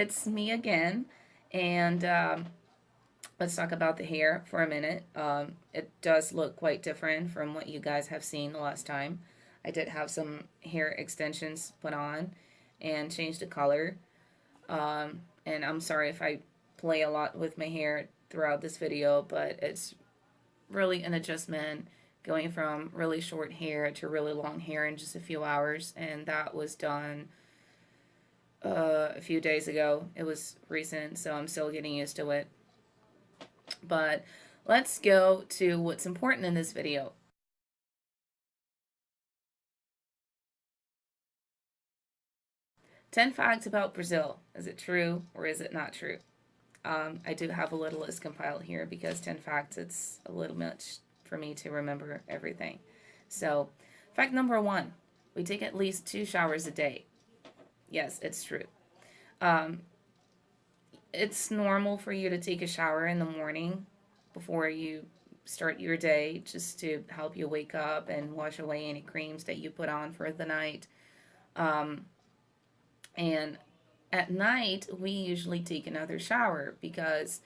it's me again, and let's talk about the hair for a minute. It does look quite different from what you guys have seen the last time. I did have some hair extensions put on and changed the color. And I'm sorry if I play a lot with my hair throughout this video, but it's really an adjustment going from really short hair to really long hair in just a few hours, and that was done a few days ago. It was recent, so I'm still getting used to it. But let's go to what's important in this video. 10 facts about Brazil. Is it true or is it not true? I do have a little list compiled here because 10 facts, it's a little much for me to remember everything. So, fact number 1, we take at least 2 showers a day. Yes, it's true. Um, it's normal for you to take a shower in the morning before you start your day, just to help you wake up and wash away any creams that you put on for the night. Um, and at night, we usually take another shower because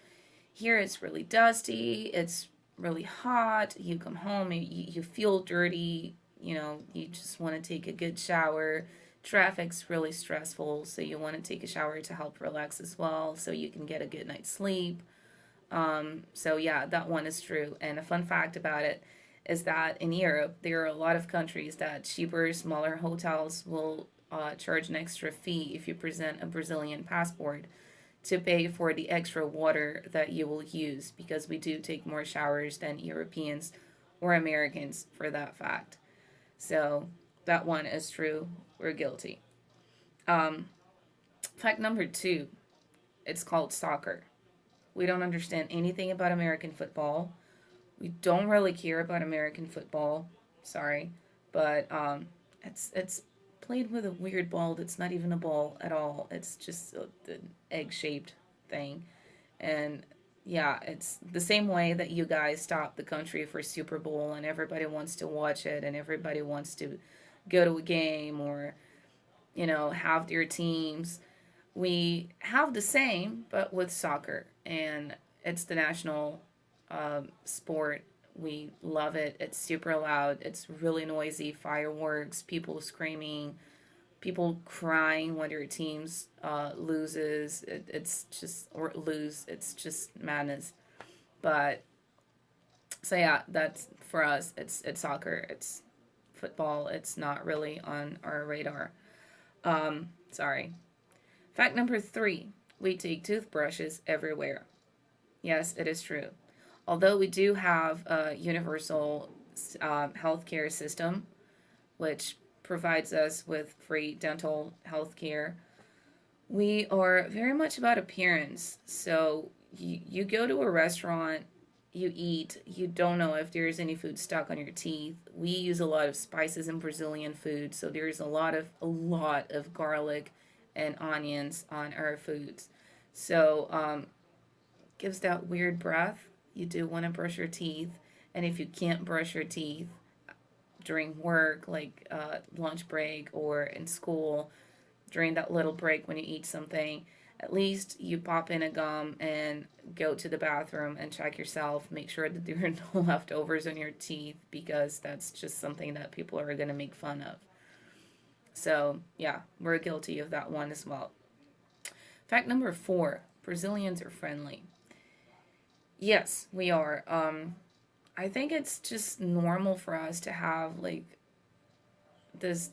here it's really dusty, it's really hot, you come home, you feel dirty, you just want to take a good shower. Traffic's really stressful, so you want to take a shower to help relax as well, so you can get a good night's sleep. So yeah, that one is true. And a fun fact about it is that in Europe, there are a lot of countries that cheaper, smaller hotels will charge an extra fee if you present a Brazilian passport to pay for the extra water that you will use, because we do take more showers than Europeans or Americans for that fact. So that one is true. We're guilty. Um, Fact number 2, it's called soccer. We don't understand anything about American football. We don't really care about American football. Sorry, but it's played with a weird ball that's not even a ball at all. It's just an egg-shaped thing, and yeah, it's the same way that you guys stop the country for Super Bowl and everybody wants to watch it and everybody wants to go to a game or have their teams. We have the same, but with soccer, and it's the national sport. We love it. It's super loud. It's really noisy. Fireworks, people screaming, people crying when their teams loses. It's just or lose. It's just madness. But so yeah, that's for us. It's soccer. It's football. It's not really on our radar. Sorry. Fact number 3, we take toothbrushes everywhere. Yes, it is true. Although we do have a universal healthcare system, which provides us with free dental health care, we are very much about appearance. So you go to a restaurant, you eat, you don't know if there's any food stuck on your teeth. We use a lot of spices in Brazilian food, so there's a lot of garlic and onions on our foods. So gives that weird breath. You do want to brush your teeth, and if you can't brush your teeth during work, like lunch break or in school, during that little break when you eat something, at least you pop in a gum and go to the bathroom and check yourself. Make sure that there are no leftovers on your teeth, because that's just something that people are going to make fun of. So, yeah, we're guilty of that one as well. Fact number 4, Brazilians are friendly. Yes, we are. I think it's just normal for us to have like this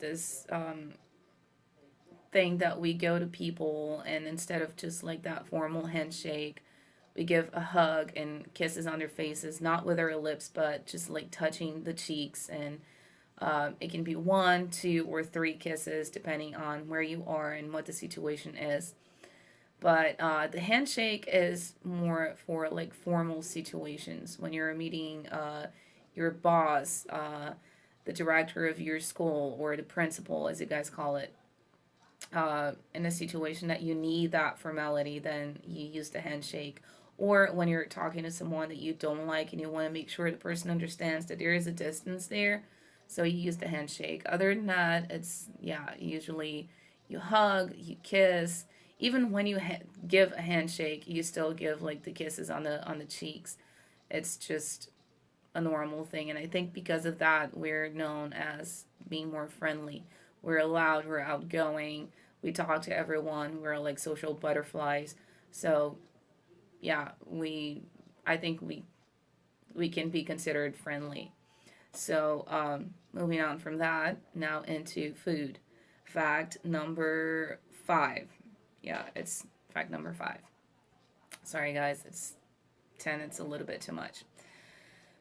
thing that we go to people, and instead of just like that formal handshake, we give a hug and kisses on their faces, not with our lips, but just like touching the cheeks. And it can be 1, 2, or 3 kisses depending on where you are and what the situation is. But the handshake is more for like formal situations when you're meeting your boss, the director of your school, or the principal, as you guys call it. In a situation that you need that formality, then you use the handshake. Or when you're talking to someone that you don't like and you want to make sure the person understands that there is a distance there, so you use the handshake. Other than that, it's, yeah, usually you hug, you kiss, even when you give a handshake, you still give like the kisses on the cheeks. It's just a normal thing, and I think because of that, we're known as being more friendly. We're loud, we're outgoing, we talk to everyone, we're like social butterflies. So yeah, I think we can be considered friendly. So moving on from that, now into food. Fact number 5. Yeah, it's fact number 5. Sorry guys, it's 10, it's a little bit too much.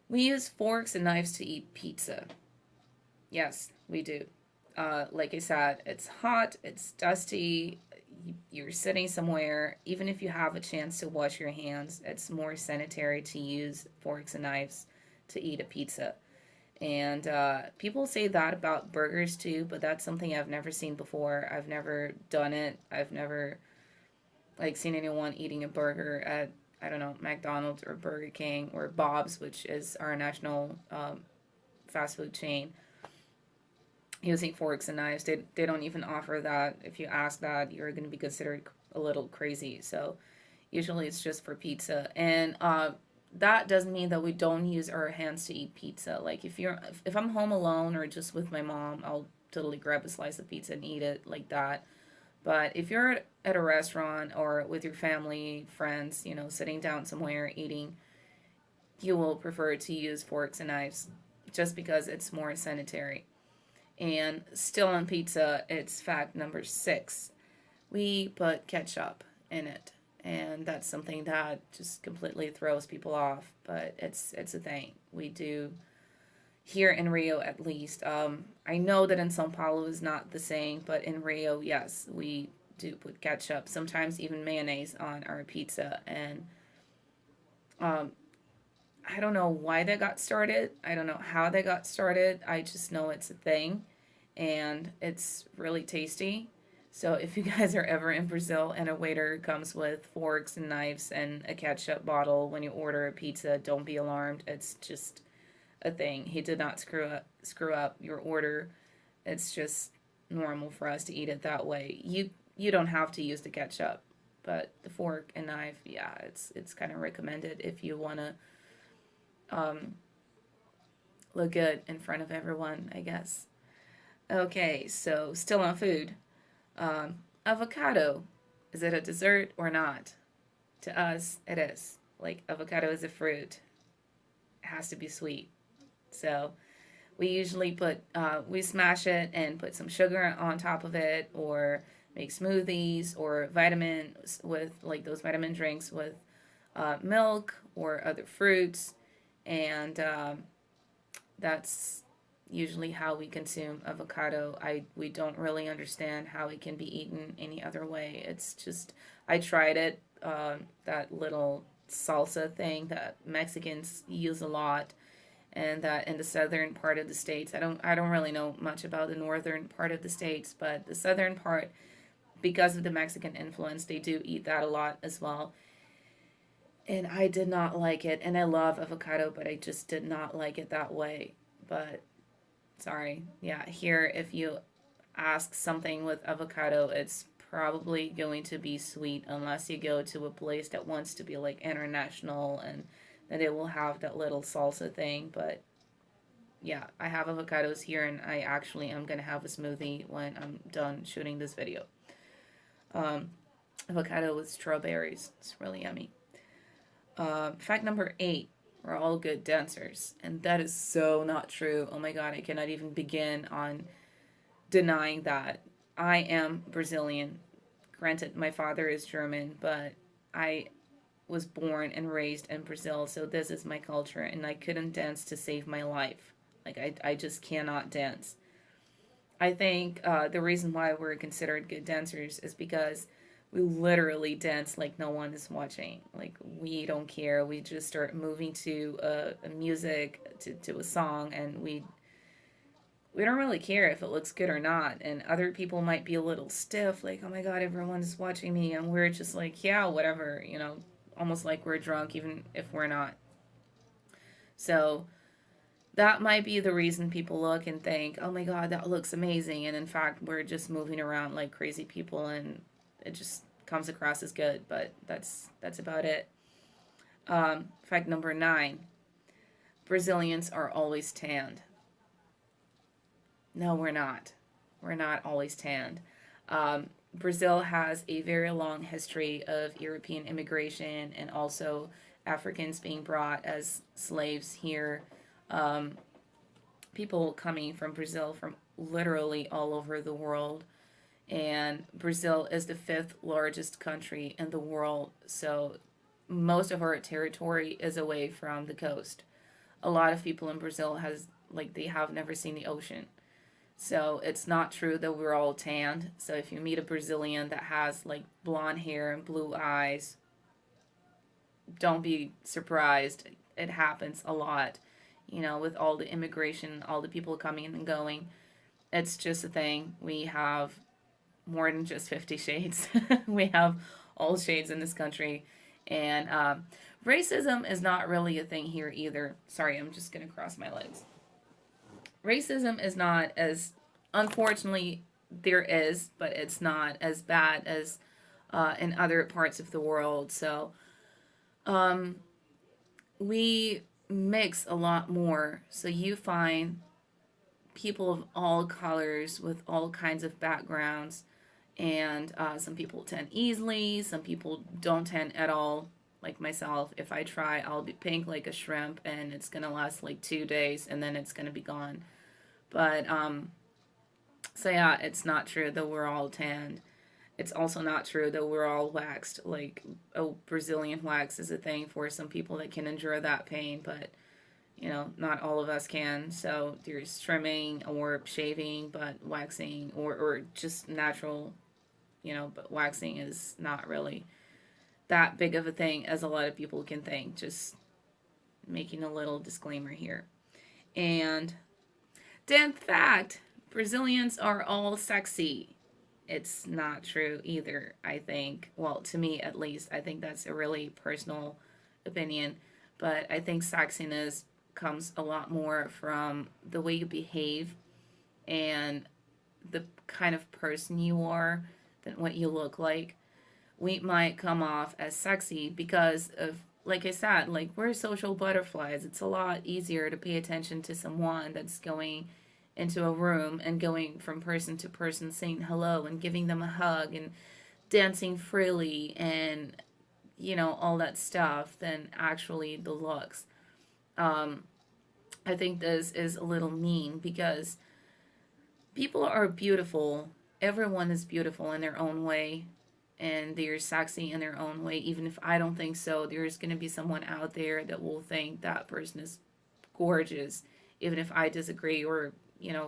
We use forks and knives to eat pizza. Yes, we do. Like I said, it's hot, it's dusty, you're sitting somewhere. Even if you have a chance to wash your hands, it's more sanitary to use forks and knives to eat a pizza. And people say that about burgers too, but that's something I've never seen before. I've never done it. I've never like seen anyone eating a burger at, I don't know, McDonald's or Burger King or Bob's, which is our national fast food chain, using forks and knives. They don't even offer that. If you ask that, you're going to be considered a little crazy. So usually it's just for pizza. And that doesn't mean that we don't use our hands to eat pizza. Like if I'm home alone or just with my mom, I'll totally grab a slice of pizza and eat it like that. But if you're at a restaurant or with your family, friends, sitting down somewhere eating, you will prefer to use forks and knives just because it's more sanitary. And still on pizza, it's fact number 6. We put ketchup in it. And that's something that just completely throws people off, but it's a thing. We do here in Rio at least. I know that in Sao Paulo is not the same, but in Rio, yes, we do put ketchup, sometimes even mayonnaise on our pizza. And um, I don't know why that got started. I don't know how they got started. I just know it's a thing, and it's really tasty. So if you guys are ever in Brazil and a waiter comes with forks and knives and a ketchup bottle when you order a pizza, don't be alarmed. It's just a thing. He did not screw up your order. It's just normal for us to eat it that way. You don't have to use the ketchup, but the fork and knife, yeah, it's kind of recommended if you want to um, look good in front of everyone, I guess. Okay, so still on food. Avocado. Is it a dessert or not? To us, it is. Like, avocado is a fruit. It has to be sweet. So, we smash it and put some sugar on top of it, or make smoothies or vitamins with, like, those vitamin drinks with milk or other fruits. And that's usually how we consume avocado. We don't really understand how it can be eaten any other way. It's just I tried it, that little salsa thing that Mexicans use a lot, and that in the southern part of the states. I don't really know much about the northern part of the states, but the southern part, because of the Mexican influence, they do eat that a lot as well. And I did not like it, and I love avocado, but I just did not like it that way. But sorry. Yeah, here, if you ask something with avocado, it's probably going to be sweet unless you go to a place that wants to be like international, and then it will have that little salsa thing. But yeah, I have avocados here, and I actually am going to have a smoothie when I'm done shooting this video. Um, Avocado with strawberries. It's really yummy. Fact number 8. We're all good dancers. And that is so not true. Oh my god, I cannot even begin on denying that. I am Brazilian. Granted, my father is German, but I was born and raised in Brazil, so this is my culture, and I couldn't dance to save my life. Like, I just cannot dance. I think the reason why we're considered good dancers is because we literally dance like no one is watching. Like, we don't care. We just start moving to a music, to a song, and we don't really care if it looks good or not. And other people might be a little stiff, like, oh my god, everyone's watching me. And we're just like, yeah, whatever, almost like we're drunk, even if we're not. So that might be the reason people look and think, oh my god, that looks amazing. And in fact, we're just moving around like crazy people, and it just comes across as good, but that's about it. Fact number 9: Brazilians are always tanned. No, we're not. We're not always tanned. Brazil has a very long history of European immigration and also Africans being brought as slaves here. Um, People coming from Brazil from literally all over the world. And Brazil is the fifth largest country in the world. So most of our territory is away from the coast. A lot of people in Brazil they have never seen the ocean. So it's not true that we're all tanned. So if you meet a Brazilian that has like blonde hair and blue eyes, don't be surprised. It happens a lot, with all the immigration, all the people coming and going. It's just a thing. We have more than just 50 shades. We have all shades in this country. And racism is not really a thing here either. Sorry, I'm just going to cross my legs. Racism is not as, unfortunately, there is, but it's not as bad as in other parts of the world. So we mix a lot more. So you find people of all colors with all kinds of backgrounds. And some people tan easily, some people don't tan at all. Like myself, if I try, I'll be pink like a shrimp, and it's gonna last like 2 days, and then it's gonna be gone. But so yeah, it's not true that we're all tanned. It's also not true that we're all waxed. Like a Brazilian wax is a thing for some people that can endure that pain, but not all of us can. So there's trimming or shaving, but waxing or just natural, but waxing is not really that big of a thing as a lot of people can think. Just making a little disclaimer here. And 10th fact: Brazilians are all sexy. It's not true either, I think. Well, to me at least, I think that's a really personal opinion. But I think sexiness comes a lot more from the way you behave and the kind of person you are than what you look like. We might come off as sexy because of, like I said, like we're social butterflies. It's a lot easier to pay attention to someone that's going into a room and going from person to person, saying hello and giving them a hug and dancing freely and all that stuff than actually the looks. I think this is a little mean because people are beautiful. Everyone is beautiful in their own way, and they're sexy in their own way. Even if I don't think so, there's going to be someone out there that will think that person is gorgeous, even if I disagree or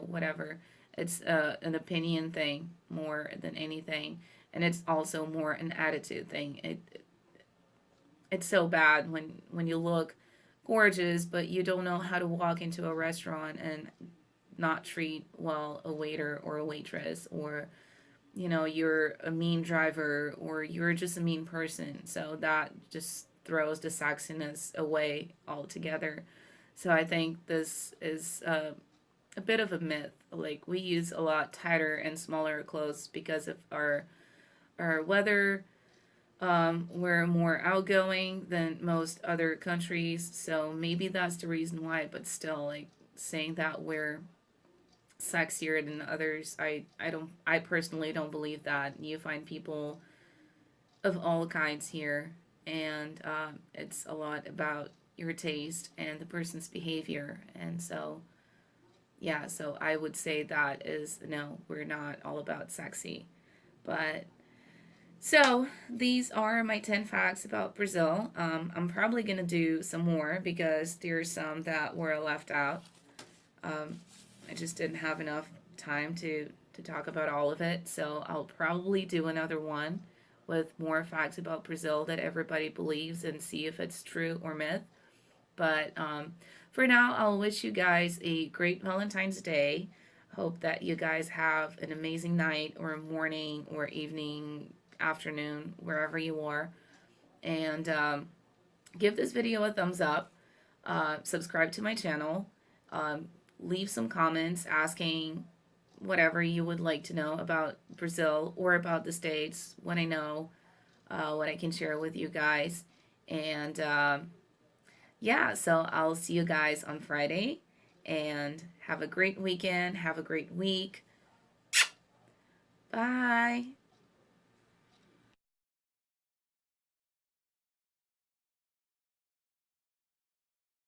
whatever. It's an opinion thing more than anything, and it's also more an attitude thing. It's so bad when you look gorgeous, but you don't know how to walk into a restaurant and not treat well a waiter or a waitress, or you're a mean driver, or you're just a mean person. So that just throws the sexiness away altogether. So I think this is a bit of a myth. Like, we use a lot tighter and smaller clothes because of our weather. We're more outgoing than most other countries, so maybe that's the reason why. But still, like, saying that we're sexier than others, I personally don't believe that. You find people of all kinds here, and it's a lot about your taste and the person's behavior. And so yeah, so I would say that is, no, we're not all about sexy. But so these are my 10 facts about Brazil. I'm probably going to do some more because there's some that were left out. I just didn't have enough time to talk about all of it. So I'll probably do another one with more facts about Brazil that everybody believes and see if it's true or myth. But for now, I'll wish you guys a great Valentine's Day. Hope that you guys have an amazing night or morning or evening, afternoon, wherever you are. And give this video a thumbs up. Subscribe to my channel. Leave some comments asking whatever you would like to know about Brazil or about the States, what I know. what I can share with you guys. And yeah, so I'll see you guys on Friday. And have a great weekend. Have a great week. Bye.